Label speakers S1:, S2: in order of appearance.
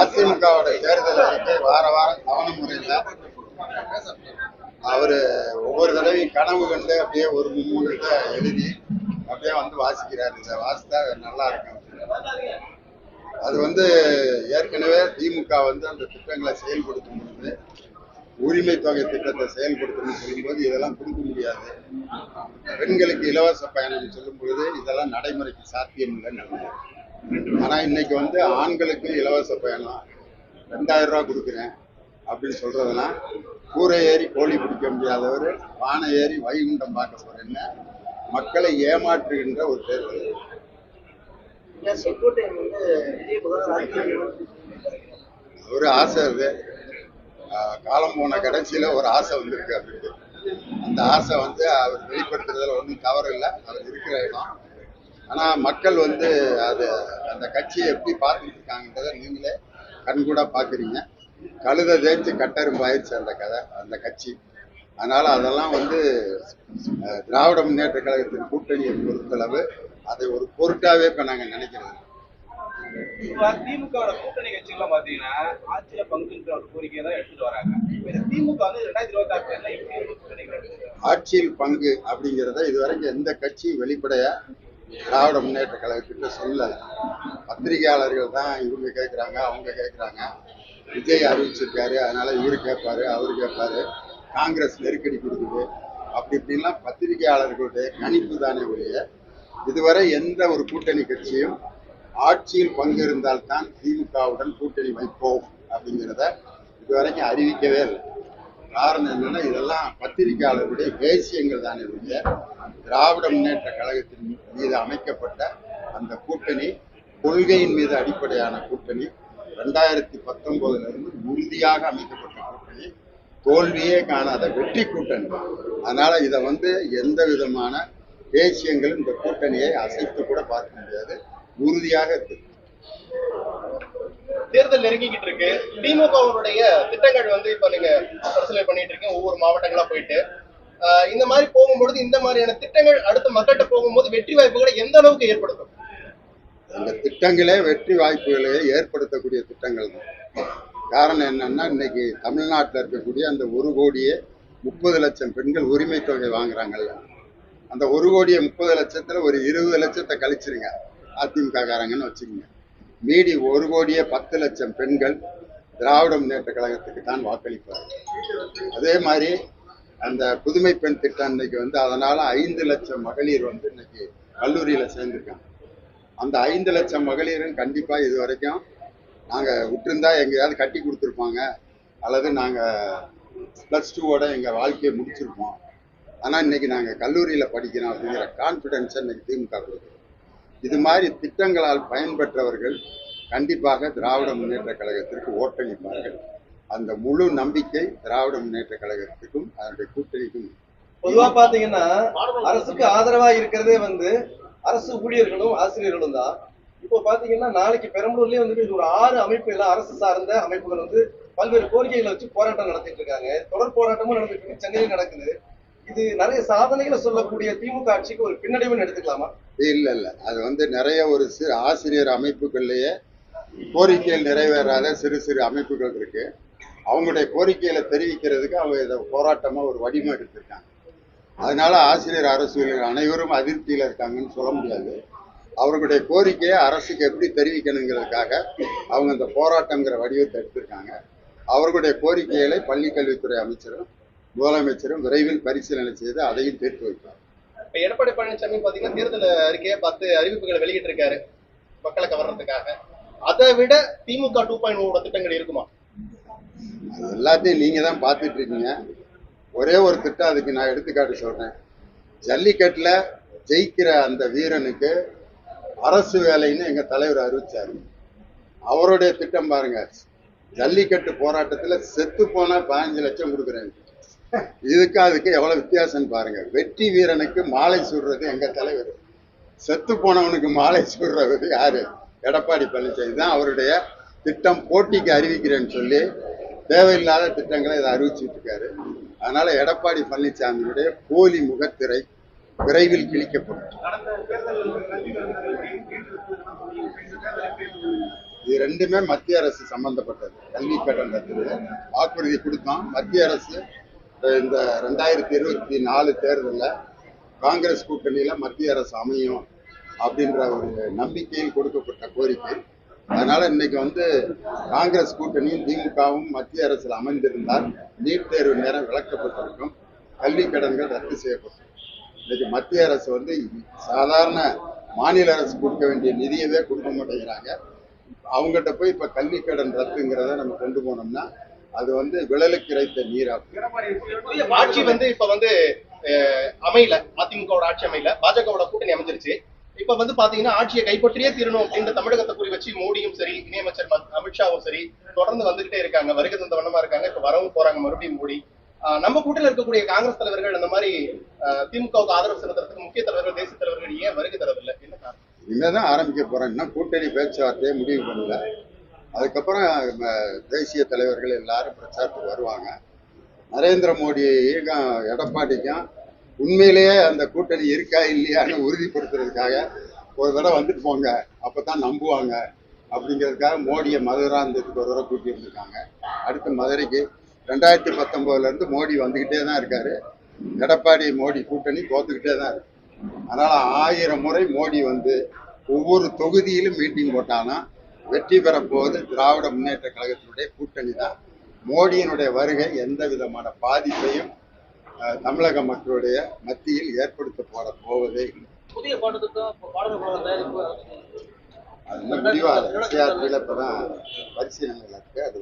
S1: அதிமுகவோட தேர்தல் அறிக்கை வார வாரம் கவன முறையில் அவரு ஒவ்வொரு தடவையும் கனவு கண்டு அப்படியே ஒரு மூணு எழுதி அப்படியே வந்து வாசிக்கிறார். இந்த வாசித்தா நல்லா இருக்கும். அது வந்து ஏற்கனவே திமுக வந்து அந்த திட்டங்களை செயல்படுத்தும் பொழுது உரிமை தொகை திட்டத்தை செயல்படுத்தணும்னு சொல்லும்போது இதெல்லாம் கொடுக்க முடியாது. பெண்களுக்கு இலவச பயணம் சொல்லும் பொழுது இதெல்லாம் நடைமுறைக்கு சாத்தியம் இல்லைன்னு. ஆனா இன்னைக்கு வந்து ஆண்களுக்கு இலவச பயணம் 2000 ரூபா கொடுக்குறேன் அப்படின்னு சொல்றதுலாம் கூரை ஏறி கோழி பிடிக்க முடியாதவர் பானை ஏறி வைகுண்டம் பார்க்க போறேன்னு மக்களை ஏமாற்றுகின்ற ஒரு தேர்தல். ஒரு ஆசை அது காலம் போன கடைசியில ஒரு ஆசை வந்திருக்கு அப்படின்னு. அந்த ஆசை வந்து அவர் வெளிப்படுத்துறதுல ஒன்றும் தவறு இல்லை, அவர் இருக்கிற இடம். ஆனா மக்கள் வந்து அது அந்த கட்சியை எப்படி பார்த்துட்டு இருக்காங்கன்றத நீங்களே கண்கூட பாக்குறீங்க. கழுத தேய்ச்சி கட்டெரும்பு ஆயிடுச்சு அந்த கதை, அந்த கட்சி. அதனால அதெல்லாம் வந்து திராவிட முன்னேற்ற கழகத்தின் கூட்டணியை பொறுத்தளவு அதை ஒரு பொருட்டாவே இப்ப நாங்க நினைக்கிறது.
S2: திமுக கூட்டணி கட்சிகள் பாத்தீங்கன்னா ஆட்சியில பங்குன்ற ஒரு கோரிக்கையை தான் எடுத்துட்டு வராங்க. திமுக வந்து 2026
S1: ஆட்சியில் பங்கு அப்படிங்கிறத இதுவரைக்கும் எந்த கட்சியும் வெளிப்படையா திராவிட முன்னேற்ற கழகத்திட்ட சொல்லல. பத்திரிகையாளர்கள் தான் இவங்க கேட்குறாங்க, அவங்க கேட்குறாங்க. விஜய் அறிவிச்சிருக்காரு, அதனால இவரு கேட்பாரு, அவரு கேட்பாரு. காங்கிரஸ் நெருக்கடி கொடுக்குது, அப்படி இப்படின்லாம் பத்திரிகையாளர்களுடைய கணிப்பு தானே ஒழிய இதுவரை எந்த ஒரு கூட்டணி கட்சியும் ஆட்சியில் பங்கு இருந்தால்தான் திமுகவுடன் கூட்டணி வைப்போம் அப்படிங்கிறத இதுவரைக்கும் அறிவிக்கவே இல்லை. காரணம் என்னன்னா இதெல்லாம் பத்திரிகையாளர்களுடைய தேசியங்கள் தானே ஒழிய திராவிட முன்னேற்ற கழகத்தின் மீது அமைக்கப்பட்ட அந்த கூட்டணி கொள்கையின் மீது அடிப்படையான கூட்டணி 2019 இருந்து உறுதியாக அமைக்கப்பட்ட கூட்டணி, தோல்வியே காணாத வெற்றி கூட்டணி. அதனால இதை வந்து எந்த விதமான தேசியங்களும் இந்த கூட்டணியை அசைத்து கூட பார்க்க முடியாது, உறுதியாக இருக்கு.
S2: தேர்தல் நெருங்கிக்கிட்டு இருக்கு. திமுகவுடைய திட்டங்கள் வந்து இப்ப நீங்க பரிசீலனை பண்ணிட்டு இருக்கீங்க, ஒவ்வொரு மாவட்டங்களா போயிட்டு. இந்த மாதிரி போகும்பொழுது இந்த மாதிரியான திட்டங்கள் அடுத்த மக்கள்கிட்ட போகும்போது வெற்றி வாய்ப்புகளை எந்த அளவுக்கு ஏற்படுத்தும்?
S1: அந்த திட்டங்களே வெற்றி வாய்ப்புகளை ஏற்படுத்தக்கூடிய திட்டங்கள் தான். காரணம் என்னன்னா இன்னைக்கு தமிழ்நாட்டில் இருக்கக்கூடிய அந்த 1,30,00,000 பெண்கள் உரிமை தொகை வாங்குறாங்கல்ல, அந்த 1,30,00,000 ஒரு 20 லட்சத்தை கழிச்சிருங்க அதிமுக காரங்கன்னு வச்சுக்கோங்க. மீதி 1,10,00,000 பெண்கள் திராவிட முன்னேற்ற கழகத்துக்கு தான் வாக்களிப்பார்கள். அதே மாதிரி அந்த புதுமை பெண் திட்டம் இன்னைக்கு வந்து அதனால 5 லட்சம் மகளிர் வந்து இன்னைக்கு கல்லூரியில சேர்ந்திருக்காங்க. அந்த 5 லட்சம் மகளிரும் கண்டிப்பா இது வரைக்கும் நாங்க விட்டுருந்தா எங்கேயாவது கட்டி கொடுத்துருப்பாங்க, அல்லது நாங்க +2 எங்க வாழ்க்கையை முடிச்சிருப்போம். ஆனா இன்னைக்கு நாங்க கல்லூரியில படிக்கிறோம் அப்படிங்கிற கான்பிடன்ஸை இன்னைக்கு திமுக கொடுக்குறோம். இது மாதிரி திட்டங்களால் பயன்பெற்றவர்கள் கண்டிப்பாக திராவிட முன்னேற்ற கழகத்திற்கு ஓட்டளிப்பார்கள். அந்த முழு நம்பிக்கை திராவிட முன்னேற்ற கழகத்துக்கும் அதனுடைய கூட்டணிக்கும்.
S3: பொதுவா பாத்தீங்கன்னா அரசுக்கு ஆதரவா இருக்கிறதே வந்து அரசு ஊழியர்களும் ஆசிரியர்களும் தான். இப்போ பாத்தீங்கன்னா நாளைக்கு பெரம்பலூர்லயே வந்து ஒரு 6 அமைப்புகள் அரசு சார்ந்த அமைப்புகள் வந்து பல்வேறு கோரிக்கைகளை வச்சு போராட்டம் நடத்திட்டு இருக்காங்க. தொடர் போராட்டமும் நடந்துட்டு இருக்கு, சென்னையில் நடக்குது. இது நிறைய சாதனைகளை சொல்லக்கூடிய திமுக ஆட்சிக்கு ஒரு பின்னடைவுன்னு எடுத்துக்கலாமா?
S1: இல்ல, அது வந்து நிறைய ஒரு ஆசிரியர் அமைப்புகள்லயே கோரிக்கைகள் நிறைவேறாத சிறு சிறு அமைப்புகள் இருக்கு. அவங்களுடைய கோரிக்கைகளை தெரிவிக்கிறதுக்கு அவங்க இதை போராட்டமா ஒரு வடிவம் எடுத்திருக்காங்க. அதனால ஆசிரியர் அரசியல் அனைவரும் அதிருப்தியில இருக்காங்கன்னு சொல்ல முடியாது. அவர்களுடைய கோரிக்கையை அரசுக்கு எப்படி தெரிவிக்கணுங்கிறதுக்காக அவங்க இந்த போராட்டங்கிற வடிவத்தை எடுத்திருக்காங்க. அவர்களுடைய கோரிக்கைகளை பள்ளிக்கல்வித்துறை அமைச்சரும் முதலமைச்சரும் விரைவில் பரிசீலனை செய்து அதையும் தீர்த்து வைப்பார்.
S2: இப்ப எடப்பாடி பழனிசாமி பாத்தீங்கன்னா தேர்தல் அறிக்கையை 10 அறிவிப்புகளை வெளியிட்டு இருக்காரு மக்களை கவர்றதுக்காக. அதை விட திமுக 2.0 திட்டங்கள் இருக்குமா?
S1: அது எல்லாத்தையும் நீங்க தான் பார்த்துட்டு இருக்கீங்க. ஒரே ஒரு திட்டம் அதுக்கு நான் எடுத்துக்காட்டு சொல்றேன். ஜல்லிக்கட்டுல ஜெயிக்கிற அந்த வீரனுக்கு அரசு வேலைன்னு எங்க தலைவர் அறிவிச்சாரு. அவருடைய திட்டம் பாருங்க, ஜல்லிக்கட்டு போராட்டத்துல செத்து போனா 15 லட்சம் கொடுக்குறேன். இதுக்கு அதுக்கு எவ்வளவு வித்தியாசம் பாருங்க. வெற்றி வீரனுக்கு மாலை சூடுறது எங்க தலைவர், செத்து போனவனுக்கு மாலை சூடுறது யாரு? எடப்பாடி பழனிசாமி தான். அவருடைய திட்டம் போட்டிக்கு அறிவிக்கிறேன்னு சொல்லி தேவையில்லாத திட்டங்களை இதை அறிவிச்சுட்டு இருக்காரு. அதனால எடப்பாடி பழனிசாமியுடைய போலி முகத்திரை விரைவில் கிழிக்கப்படும். இது ரெண்டுமே மத்திய அரசு சம்பந்தப்பட்டது. கல்வி கடன் ரத்து வாக்குறுதி கொடுத்தோம். மத்திய அரசு இந்த 2024 தேர்தலில் காங்கிரஸ் கூட்டணியில மத்திய அரசு அமையும் அப்படின்ற ஒரு நம்பிக்கையில் கொடுக்கப்பட்ட கோரிக்கை. அதனால இன்னைக்கு காங்கிரஸ் கூட்டணியும் திமுகவும் மத்திய அரசில் அமைந்திருந்தால் நீட் தேர்வு நேரம் விலக்கப்பட்டிருக்கும், கல்வி கடன்கள் ரத்து செய்யப்பட்டிருக்கும். இன்னைக்கு மத்திய அரசு சாதாரண மாநில அரசு கொடுக்க வேண்டிய நிதியவே கொடுக்க மாட்டேங்கிறாங்க. அவங்ககிட்ட போய் இப்ப கல்வி கடன் ரத்துங்கிறத நம்ம கொண்டு போனோம்னா அது விழலுக்கு இறைத்த நீராகும்.
S2: ஆட்சி இப்ப அமையல, அதிமுகவோட ஆட்சி அமையல, பாஜகவோட கூட்டணி அமைஞ்சிருச்சு. இப்ப பாத்தீங்கன்னா ஆட்சியை கைப்பற்றியே தீரணும் அப்படின்ற தமிழகத்தை குறி வச்சு மோடியும் சரி, இணையமைச்சர் அமித்ஷாவும் சரி தொடர்ந்து வந்துகிட்டே இருக்காங்க, வருகை தந்த வண்ணமா இருக்காங்க. இப்ப வரவும் போறாங்க மறுபடியும் மோடி. நம்ம கூட்டணியில் இருக்கக்கூடிய காங்கிரஸ் தலைவர்கள் அந்த மாதிரி திமுகவுக்கு ஆதரவு செலுத்துறதுக்கு முக்கிய தலைவர்கள், தேசிய தலைவர்கள் ஏன் வருகை தரவில்லை? என்ன காரணம்?
S1: இனிமேதான் ஆரம்பிக்க போறோம். இன்னும் கூட்டணி பேச்சுவார்த்தையை முடிவு பண்ணல. அதுக்கப்புறம் தேசிய தலைவர்கள் எல்லாரும் பிரச்சாரத்துக்கு வருவாங்க. நரேந்திர மோடியும் எடப்பாடிக்கும் உண்மையிலேயே அந்த கூட்டணி இருக்கா இல்லையான்னு உறுதிப்படுத்துறதுக்காக ஒரு தடவை வந்துட்டு போங்க, அப்பதான் நம்புவாங்க அப்படிங்கிறதுக்காக மோடியை மதுராந்தத்துக்கு ஒரு தடவை கூட்டி வந்திருக்காங்க. அடுத்து மதுரைக்கு 2019 இருந்து மோடி வந்துகிட்டே தான் இருக்காரு. எடப்பாடி மோடி கூட்டணி தோத்துக்கிட்டே தான் இருக்கு. அதனால 1000 முறை மோடி ஒவ்வொரு தொகுதியிலும் மீட்டிங் போட்டானா வெற்றி பெறப்போவது திராவிட முன்னேற்ற கழகத்தினுடைய கூட்டணி தான். மோடியினுடைய வருகை எந்த விதமான பாதிப்பையும் தமிழக மக்களுடைய மத்தியில் ஏற்படுத்த போவதே இல்லை.
S2: புதிய பாடத்திட்டம்
S1: அது முடிவாக இப்பதான் பரிசீலனைகள் இருக்கு. அது